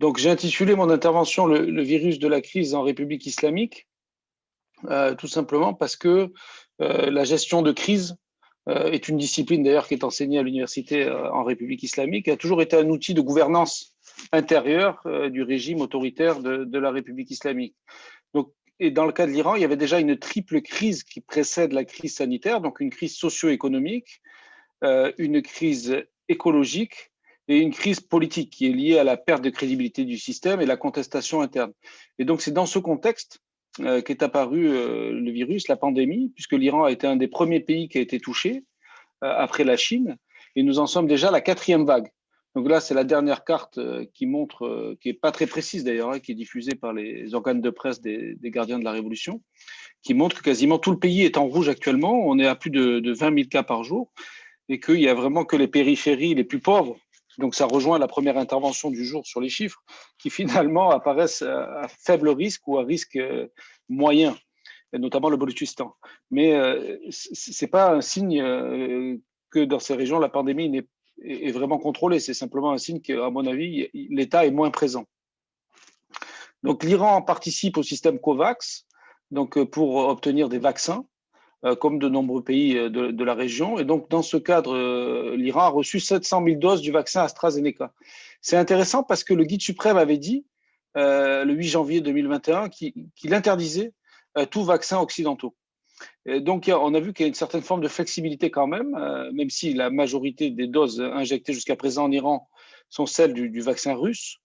Donc, j'ai intitulé mon intervention le virus de la crise en République islamique, tout simplement parce que la gestion de crise est une discipline d'ailleurs qui est enseignée à l'université en République islamique, a toujours été un outil de gouvernance intérieure du régime autoritaire de la République islamique. Donc, et dans le cas de l'Iran, il y avait déjà une triple crise qui précède la crise sanitaire, donc une crise socio-économique, une crise écologique et une crise politique qui est liée à la perte de crédibilité du système et la contestation interne. Et donc, c'est dans ce contexte qu'est apparu le virus, la pandémie, puisque l'Iran a été un des premiers pays qui a été touché après la Chine, et nous en sommes déjà à la quatrième vague. Donc là, c'est la dernière carte qui montre, qui n'est pas très précise d'ailleurs, qui est diffusée par les organes de presse des gardiens de la Révolution, qui montre que quasiment tout le pays est en rouge actuellement. On est à plus de 20 000 cas par jour et qu'il n'y a vraiment que les périphéries les plus pauvres. Donc ça rejoint la première intervention du jour sur les chiffres qui finalement apparaissent à faible risque ou à risque moyen, et notamment le Balochistan. Mais ce n'est pas un signe que dans ces régions, la pandémie est vraiment contrôlée. C'est simplement un signe qu'à mon avis, l'État est moins présent. Donc l'Iran participe au système COVAX donc, pour obtenir des vaccins, comme de nombreux pays de la région. Et donc, dans ce cadre, l'Iran a reçu 700 000 doses du vaccin AstraZeneca. C'est intéressant parce que le guide suprême avait dit, le 8 janvier 2021, qu'il interdisait tout vaccin occidentaux. Et donc, on a vu qu'il y a une certaine forme de flexibilité quand même si la majorité des doses injectées jusqu'à présent en Iran sont celles du vaccin russe,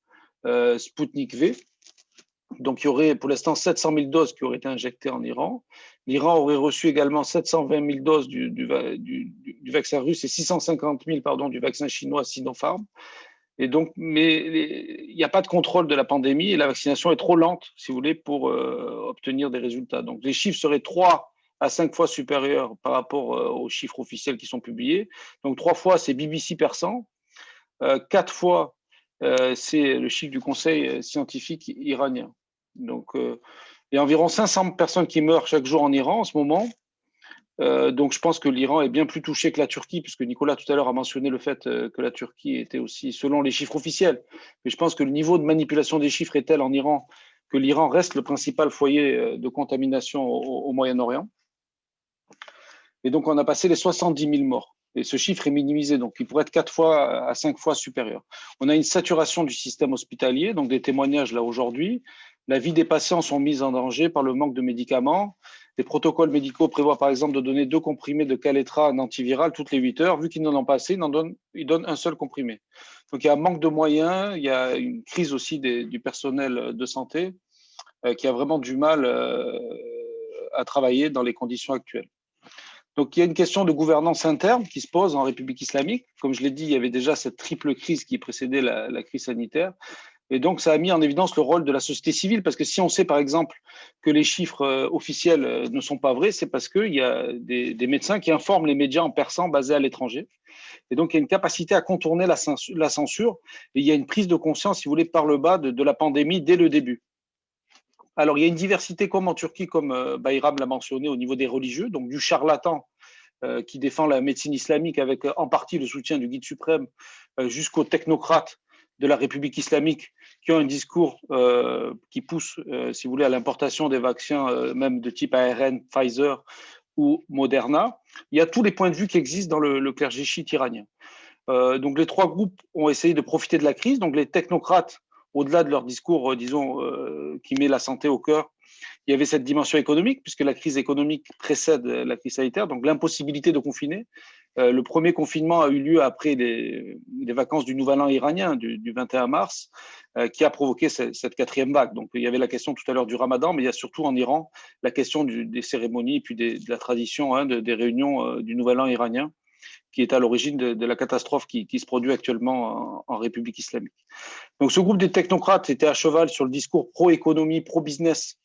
Sputnik V. Donc, il y aurait pour l'instant 700 000 doses qui auraient été injectées en Iran. L'Iran aurait reçu également 720 000 doses du vaccin russe et 650 000 du vaccin chinois Sinopharm. Et donc, mais il n'y a pas de contrôle de la pandémie et la vaccination est trop lente, si vous voulez, pour obtenir des résultats. Donc, les chiffres seraient 3 à 5 fois supérieurs par rapport aux chiffres officiels qui sont publiés. Donc, 3 fois, c'est BBC percent. 4 fois, c'est le chiffre du Conseil scientifique iranien. Donc, il y a environ 500 personnes qui meurent chaque jour en Iran en ce moment. Donc, je pense que l'Iran est bien plus touché que la Turquie, puisque Nicolas tout à l'heure a mentionné le fait que la Turquie était aussi, selon les chiffres officiels. Mais je pense que le niveau de manipulation des chiffres est tel en Iran que l'Iran reste le principal foyer de contamination au Moyen-Orient. Et donc, on a passé les 70 000 morts. Et ce chiffre est minimisé, donc il pourrait être 4 fois à 5 fois supérieur. On a une saturation du système hospitalier, donc des témoignages là aujourd'hui. La vie des patients sont mises en danger par le manque de médicaments. Les protocoles médicaux prévoient par exemple de donner 2 comprimés de Kaletra, un antiviral, toutes les 8 heures. Vu qu'ils n'en ont pas assez, ils donnent un seul comprimé. Donc il y a un manque de moyens, il y a une crise aussi du personnel de santé qui a vraiment du mal à travailler dans les conditions actuelles. Donc il y a une question de gouvernance interne qui se pose en République islamique. Comme je l'ai dit, il y avait déjà cette triple crise qui précédait la crise sanitaire. Et donc, ça a mis en évidence le rôle de la société civile, parce que si on sait, par exemple, que les chiffres officiels ne sont pas vrais, c'est parce qu'il y a des médecins qui informent les médias en persan basés à l'étranger. Et donc, il y a une capacité à contourner la censure, et il y a une prise de conscience, si vous voulez, par le bas de la pandémie dès le début. Alors, il y a une diversité, comme en Turquie, comme Bayram l'a mentionné, au niveau des religieux, donc du charlatan qui défend la médecine islamique avec en partie le soutien du guide suprême, jusqu'aux technocrates de la République islamique qui ont un discours qui pousse, si vous voulez, à l'importation des vaccins, même de type ARN, Pfizer ou Moderna. Il y a tous les points de vue qui existent dans le clergé chiite iranien. Donc les trois groupes ont essayé de profiter de la crise. Donc les technocrates, au-delà de leur discours, disons, qui met la santé au cœur, il y avait cette dimension économique, puisque la crise économique précède la crise sanitaire, donc l'impossibilité de confiner. Le premier confinement a eu lieu après les vacances du Nouvel An iranien, du 21 mars, qui a provoqué cette quatrième vague. Donc il y avait la question tout à l'heure du Ramadan, mais il y a surtout en Iran la question des cérémonies et puis de la tradition des réunions du Nouvel An iranien, qui est à l'origine de la catastrophe qui se produit actuellement en République islamique. Donc ce groupe des technocrates était à cheval sur le discours pro-économie, pro-business,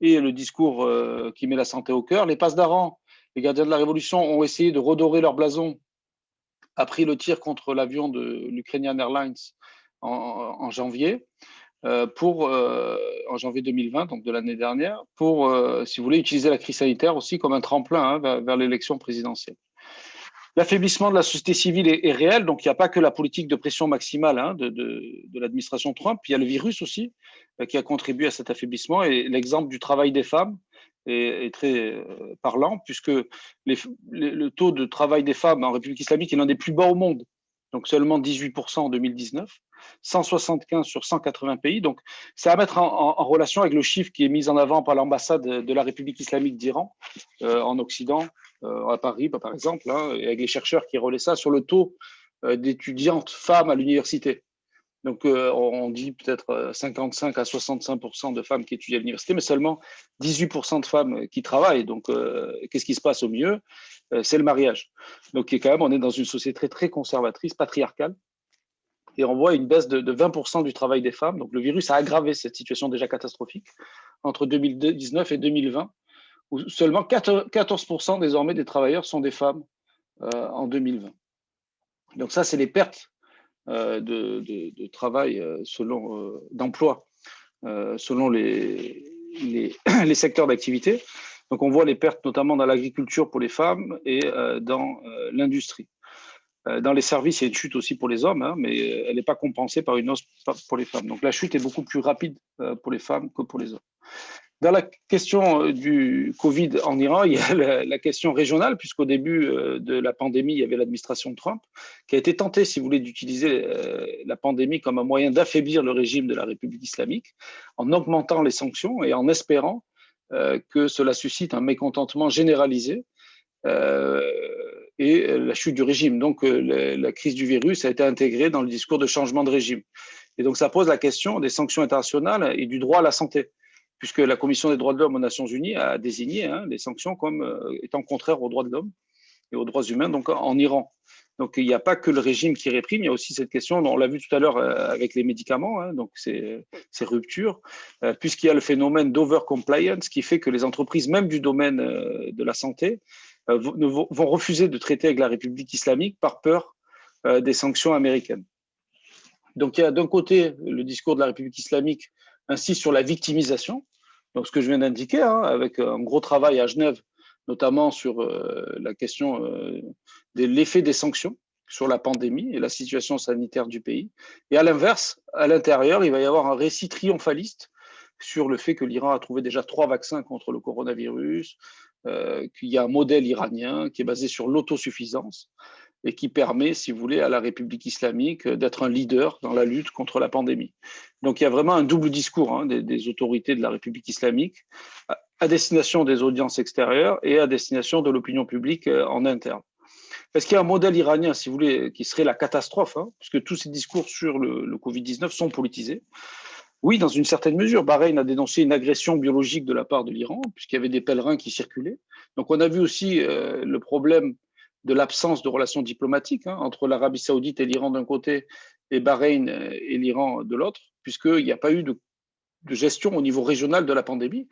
et le discours qui met la santé au cœur. Les Pasdaran, les gardiens de la Révolution, ont essayé de redorer leur blason après le tir contre l'avion de l'Ukrainian Airlines en janvier, en janvier 2020, donc de l'année dernière, pour, si vous voulez, utiliser la crise sanitaire aussi comme un tremplin vers l'élection présidentielle. L'affaiblissement de la société civile est réel, donc il n'y a pas que la politique de pression maximale de l'administration Trump, il y a le virus aussi qui a contribué à cet affaiblissement, et l'exemple du travail des femmes est très parlant, puisque le taux de travail des femmes en République islamique est l'un des plus bas au monde, donc seulement 18% en 2019, 175 sur 180 pays, donc c'est à mettre en relation avec le chiffre qui est mis en avant par l'ambassade de la République islamique d'Iran en Occident, à Paris, par exemple, hein, et avec les chercheurs qui relaient ça sur le taux d'étudiantes femmes à l'université. Donc, on dit peut-être 55 à 65% de femmes qui étudient à l'université, mais seulement 18% de femmes qui travaillent. Donc, qu'est-ce qui se passe au milieu? C'est le mariage. Donc, quand même, on est dans une société très, très conservatrice, patriarcale, et on voit une baisse de 20% du travail des femmes. Donc, le virus a aggravé cette situation déjà catastrophique entre 2019 et 2020, où seulement 14% désormais des travailleurs sont des femmes en 2020. Donc ça, c'est les pertes de travail d'emploi selon les secteurs d'activité. Donc on voit les pertes notamment dans l'agriculture pour les femmes et dans l'industrie. Dans les services, il y a une chute aussi pour les hommes, hein, mais elle n'est pas compensée par une hausse pour les femmes. Donc la chute est beaucoup plus rapide pour les femmes que pour les hommes. Dans la question du Covid en Iran, il y a la question régionale, puisqu'au début de la pandémie, il y avait l'administration Trump, qui a été tentée, si vous voulez, d'utiliser la pandémie comme un moyen d'affaiblir le régime de la République islamique, en augmentant les sanctions et en espérant que cela suscite un mécontentement généralisé et la chute du régime. Donc la crise du virus a été intégrée dans le discours de changement de régime. Et donc ça pose la question des sanctions internationales et du droit à la santé, puisque la Commission des droits de l'homme aux Nations Unies a désigné les sanctions comme étant contraires aux droits de l'homme et aux droits humains, donc en Iran. Donc il n'y a pas que le régime qui réprime, il y a aussi cette question, on l'a vu tout à l'heure avec les médicaments, hein, donc ces ruptures, puisqu'il y a le phénomène d'overcompliance qui fait que les entreprises, même du domaine de la santé, vont refuser de traiter avec la République islamique par peur des sanctions américaines. Donc il y a d'un côté le discours de la République islamique insiste sur la victimisation, donc ce que je viens d'indiquer, hein, avec un gros travail à Genève, notamment sur la question de l'effet des sanctions sur la pandémie et la situation sanitaire du pays. Et à l'inverse, à l'intérieur, il va y avoir un récit triomphaliste sur le fait que l'Iran a trouvé déjà 3 vaccins contre le coronavirus, qu'il y a un modèle iranien qui est basé sur l'autosuffisance et qui permet, si vous voulez, à la République islamique d'être un leader dans la lutte contre la pandémie. Donc il y a vraiment un double discours hein, des autorités de la République islamique à destination des audiences extérieures et à destination de l'opinion publique en interne. Est-ce qu'il y a un modèle iranien, si vous voulez, qui serait la catastrophe, hein, puisque tous ces discours sur le Covid-19 sont politisés? Oui, dans une certaine mesure. Bahreïn a dénoncé une agression biologique de la part de l'Iran, puisqu'il y avait des pèlerins qui circulaient. Donc on a vu aussi le problème de l'absence de relations diplomatiques hein, entre l'Arabie saoudite et l'Iran d'un côté et Bahreïn et l'Iran de l'autre, puisqu'il n'y a pas eu de gestion au niveau régional de la pandémie.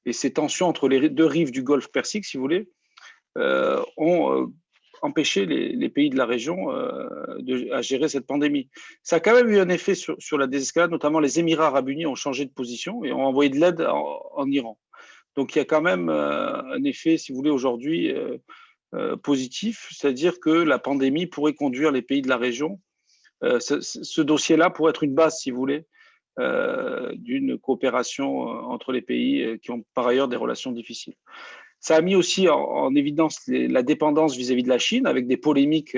Et ces tensions entre les deux rives du Golfe Persique, si vous voulez, ont empêché les pays de la région à gérer cette pandémie. Ça a quand même eu un effet sur la désescalade, notamment les Émirats arabes unis ont changé de position et ont envoyé de l'aide en Iran. Donc il y a quand même un effet, si vous voulez, aujourd'hui positif, c'est-à-dire que la pandémie pourrait conduire les pays de la région. Ce dossier-là pourrait être une base, si vous voulez, d'une coopération entre les pays qui ont par ailleurs des relations difficiles. Ça a mis aussi en évidence la dépendance vis-à-vis de la Chine, avec des polémiques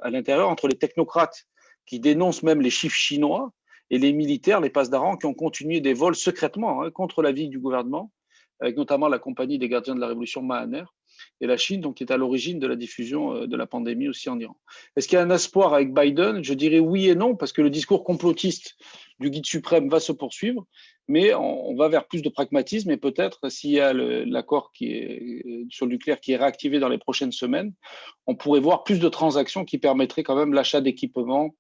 à l'intérieur entre les technocrates qui dénoncent même les chiffres chinois et les militaires, les passedarans, qui ont continué des vols secrètement hein, contre l'avis du gouvernement, avec notamment la compagnie des gardiens de la révolution Mahaner, et la Chine, donc, qui est à l'origine de la diffusion de la pandémie aussi en Iran. Est-ce qu'il y a un espoir avec Biden? Je dirais oui et non, parce que le discours complotiste du guide suprême va se poursuivre, mais on va vers plus de pragmatisme et peut-être s'il y a l'accord sur le nucléaire qui est réactivé dans les prochaines semaines, on pourrait voir plus de transactions qui permettraient quand même l'achat d'équipements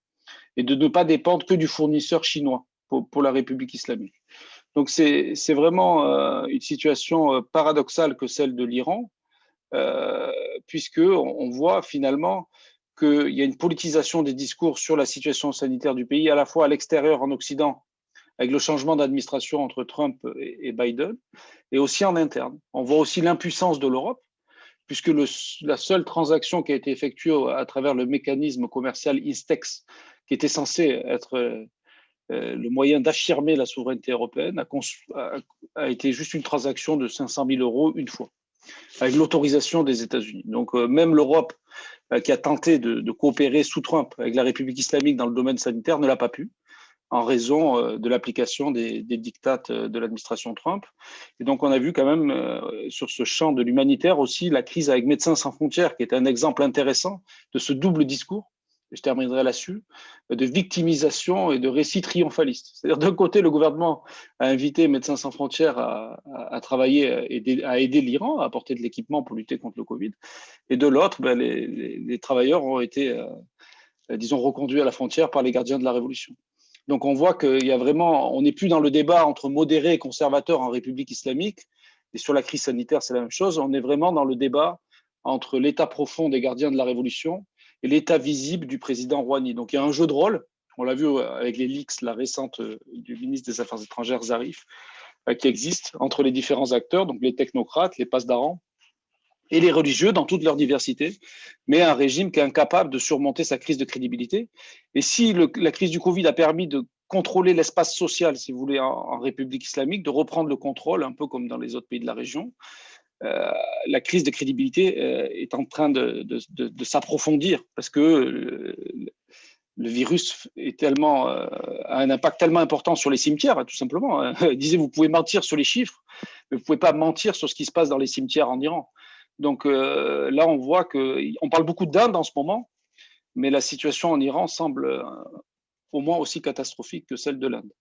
et de ne pas dépendre que du fournisseur chinois pour la République islamique. Donc c'est vraiment une situation paradoxale que celle de l'Iran, puisqu'on voit finalement qu'il y a une politisation des discours sur la situation sanitaire du pays, à la fois à l'extérieur, en Occident, avec le changement d'administration entre Trump et Biden, et aussi en interne. On voit aussi l'impuissance de l'Europe, puisque la seule transaction qui a été effectuée à travers le mécanisme commercial INSTEX, qui était censé être le moyen d'affirmer la souveraineté européenne, a été juste une transaction de 500 000 euros une fois, avec l'autorisation des États-Unis. Donc même l'Europe, qui a tenté de coopérer sous Trump avec la République islamique dans le domaine sanitaire, ne l'a pas pu, en raison de l'application des dictats de l'administration Trump. Et donc, on a vu quand même sur ce champ de l'humanitaire aussi la crise avec Médecins sans frontières, qui est un exemple intéressant de ce double discours, et je terminerai là-dessus, de victimisation et de récit triomphaliste. C'est-à-dire, d'un côté, le gouvernement a invité Médecins sans frontières à travailler, à aider l'Iran, à apporter de l'équipement pour lutter contre le Covid, et de l'autre, ben, les travailleurs ont été, disons, reconduits à la frontière par les gardiens de la Révolution. Donc on voit qu'il y a vraiment, on n'est plus dans le débat entre modérés et conservateurs en République islamique, et sur la crise sanitaire, c'est la même chose, on est vraiment dans le débat entre l'état profond des gardiens de la Révolution et l'état visible du président Rouhani. Donc il y a un jeu de rôle, on l'a vu avec les leaks, la récente du ministre des Affaires étrangères Zarif, qui existe entre les différents acteurs, donc les technocrates, les passe-d'Aran, et les religieux dans toute leur diversité, mais un régime qui est incapable de surmonter sa crise de crédibilité. Et si la crise du Covid a permis de contrôler l'espace social, si vous voulez, en République islamique, de reprendre le contrôle, un peu comme dans les autres pays de la région, la crise de crédibilité est en train de s'approfondir parce que le virus est tellement, a un impact tellement important sur les cimetières, tout simplement. Il disait, vous pouvez mentir sur les chiffres, mais vous ne pouvez pas mentir sur ce qui se passe dans les cimetières en Iran. Donc là, on voit qu'on parle beaucoup d'Inde en ce moment, mais la situation en Iran semble au moins aussi catastrophique que celle de l'Inde.